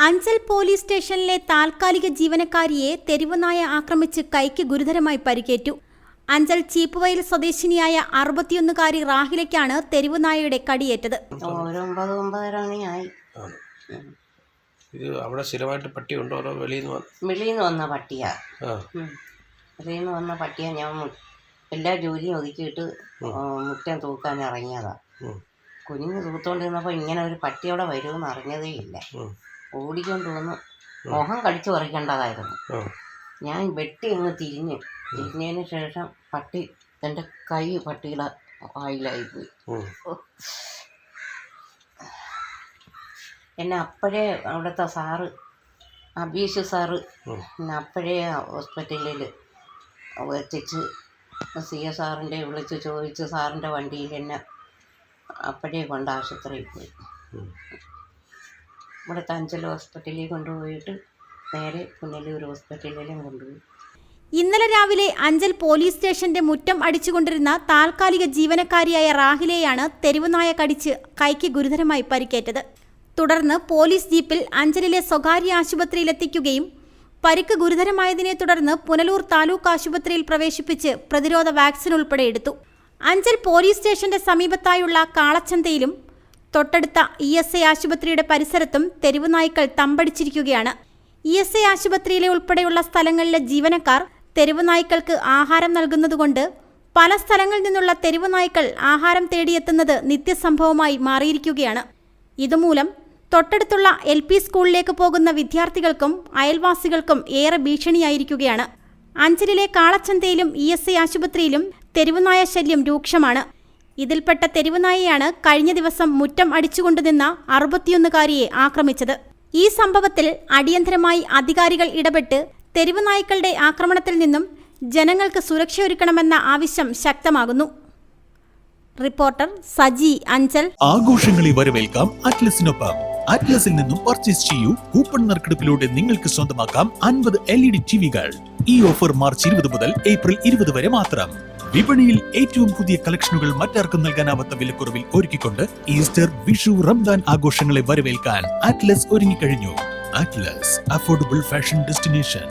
Anchal police സ്റ്റേഷനിലെ താൽക്കാലിക ജീവനക്കാരിയെ തെരുവുനായ ആക്രമിച്ച് കൈക്ക് ഗുരുതരമായി പരിക്കേറ്റു. അഞ്ചൽ ചീപ്പുവയൽ സ്വദേശിനിയായ 61-കാരി റാഹിലയ്ക്കാണ് തെരുവുനായയുടെ കടിയേറ്റത്. അവിടെ സ്ഥിരമായിട്ട് പട്ടിയുണ്ടോ അതോ വെളിയിൽ നിന്ന് വന്ന പട്ടിയാ. വെളിയിൽ നിന്ന് വന്ന പട്ടിയാ. ഞാൻ എല്ലാ ജോലിയും ഒതുക്കിയിട്ട് മുറ്റം തൂക്കാൻ ഇറങ്ങിയതാ. കുഞ്ഞിന് തൂത്തോണ്ടിരുന്നപ്പോൾ ഇങ്ങനെ ഒരു പട്ടി അവിടെ വരുമെന്ന് അറിഞ്ഞതേ ഇല്ല. ഓടിക്കൊണ്ട് വന്ന് മുഖം കടിച്ചു പറിക്കേണ്ടതായിരുന്നു. ഞാൻ വെട്ടി അങ്ങ് തിരിഞ്ഞതിന് ശേഷം പട്ടി എൻ്റെ കൈ പട്ടിയുടെ വായിലായിപ്പോയി. എന്നെ അപ്പോഴേ അവിടുത്തെ സാറ് അബീഷ് സാറ് എന്നെ അപ്പോഴേ ഹോസ്പിറ്റലിൽ എത്തിച്ച് CS സാറിൻ്റെ വിളിച്ച് ചോദിച്ച് സാറിൻ്റെ വണ്ടിയിൽ എന്നെ അപ്പോഴേ കൊണ്ട് ആശുപത്രിയിൽ പോയി. ഇവിടുത്തെ അഞ്ചൽ ഹോസ്പിറ്റലിൽ കൊണ്ടുപോയിട്ട് നേരെ പുനലൂർ ഹോസ്പിറ്റലിലും കൊണ്ടുപോയി. ഇന്നലെ രാവിലെ അഞ്ചൽ പോലീസ് സ്റ്റേഷന്റെ മുറ്റം അടിച്ചുകൊണ്ടിരുന്ന താൽക്കാലിക ജീവനക്കാരിയായ റാഹിലയെയാണ് തെരുവുനായ കടിച്ച് കൈക്ക് ഗുരുതരമായി പരിക്കേറ്റത്. തുടർന്ന് പോലീസ് ജീപ്പിൽ അഞ്ചലിലെ സ്വകാര്യ ആശുപത്രിയിലെത്തിക്കുകയും പരിക്ക് ഗുരുതരമായതിനെ തുടർന്ന് പുനലൂർ താലൂക്ക് ആശുപത്രിയിൽ പ്രവേശിപ്പിച്ച് പ്രതിരോധ വാക്സിൻ ഉൾപ്പെടെ എടുത്തു. അഞ്ചൽ പോലീസ് സ്റ്റേഷന്റെ സമീപത്തായുള്ള കാളച്ചന്തയിലും തൊട്ടടുത്ത ESI ആശുപത്രിയുടെ പരിസരത്തും തെരുവുനായ്ക്കൾ തമ്പടിച്ചിരിക്കുകയാണ്. ESI ആശുപത്രിയിലെ ഉൾപ്പെടെയുള്ള സ്ഥലങ്ങളിലെ ജീവനക്കാർ തെരുവുനായ്ക്കൾക്ക് ആഹാരം നൽകുന്നതുകൊണ്ട് പല സ്ഥലങ്ങളിൽ നിന്നുള്ള തെരുവുനായ്ക്കൾ ആഹാരം തേടിയെത്തുന്നത് നിത്യസംഭവമായി മാറിയിരിക്കുകയാണ്. ഇതുമൂലം തൊട്ടടുത്തുള്ള LP സ്കൂളിലേക്ക് പോകുന്ന വിദ്യാർത്ഥികൾക്കും അയൽവാസികൾക്കും ഏറെ ഭീഷണിയായിരിക്കുകയാണ്. അഞ്ചലിലെ കാളച്ചന്തയിലും ESI ആശുപത്രിയിലും തെരുവുനായ ശല്യം രൂക്ഷമാണ്. ഇതിൽപ്പെട്ട തെരുവുനായയാണ് കഴിഞ്ഞ ദിവസം മുറ്റം അടിച്ചുകൊണ്ടുനിന്ന 61-കാരിയെ ആക്രമിച്ചത്. ഈ സംഭവത്തിൽ അടിയന്തരമായി അധികാരികൾ ഇടപെട്ട് തെരുവുനായ്ക്കളുടെ ആക്രമണത്തിൽ നിന്നും ജനങ്ങൾക്ക് സുരക്ഷയൊരുക്കണമെന്ന ആവശ്യം ശക്തമാകുന്നു. റിപ്പോർട്ടർ സജി, അഞ്ചൽ. ആഘോഷങ്ങളെ വരവേൽക്കാം അറ്റ്ലസിനൊപ്പം. അറ്റ്ലസിൽ നിന്നും പർച്ചേസ് ചെയ്യൂ. കൂപ്പൺ നറുക്കെടുപ്പിലൂടെ നിങ്ങൾക്ക് സ്വന്തമാക്കാം 50 LED ടിവികൾ. ഈ ഓഫർ മാർച്ച് 20 മുതൽ ഏപ്രിൽ 20 വരെ മാത്രം. വിപണിയിൽ ഏറ്റവും പുതിയ കളക്ഷനുകൾ മറ്റാർക്കും നൽകാനാവാത്ത വിലക്കുറവിൽ ഒരുക്കിക്കൊണ്ട് ഈസ്റ്റർ, വിഷു, റംദാൻ ആഘോഷങ്ങളെ വരവേൽക്കാൻ അറ്റ്ലസ് ഒരുങ്ങിക്കഴിഞ്ഞു. Atlas, affordable fashion destination.